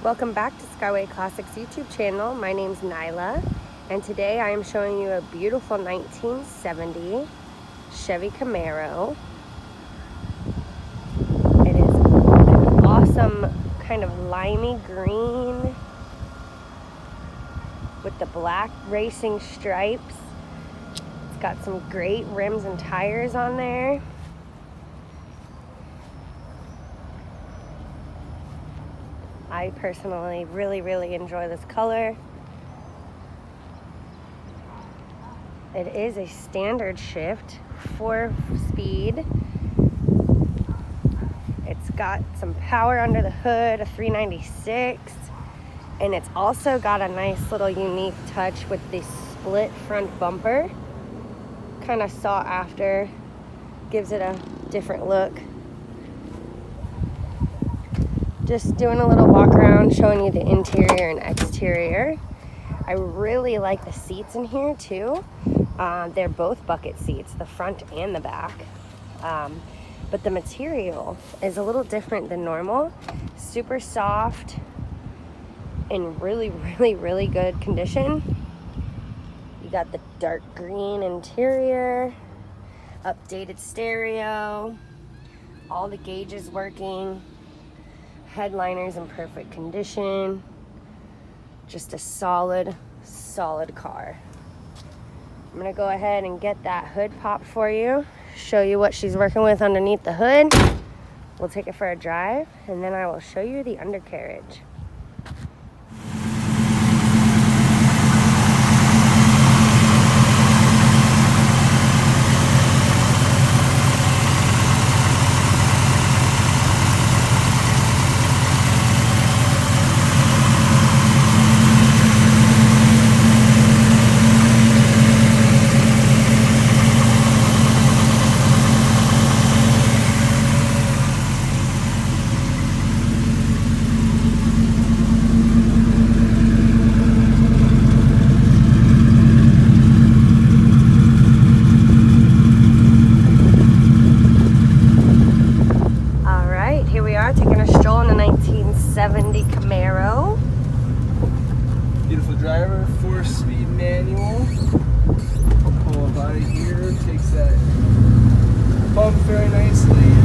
Welcome back to Skyway Classics YouTube channel. My name's Nyla, and today I am showing you a beautiful 1970 Chevy Camaro. It is an awesome kind of limey green with the black racing stripes. It's got some great rims and tires on there. I personally really enjoy this color. It is a standard shift, 4-speed. It's got some power under the hood, a 396, and it's also got a nice little unique touch with the split front bumper. Kind of sought after, gives it a different look. Just doing a little walk around, showing you the interior and exterior. I really like the seats in here too. They're both bucket seats, the front and the back. But the material is a little different than normal. Super soft and really good condition. You got the dark green interior, updated stereo, all the gauges working. Headliners in perfect condition. Just a solid car. I'm gonna go ahead and get that hood popped for you, show you what she's working with underneath the hood. We'll take it for a drive, and then I will show you the undercarriage. Here we are taking a stroll in the 1970 Camaro. Beautiful driver, 4-speed manual. Pull up out of here, takes that bump very nicely.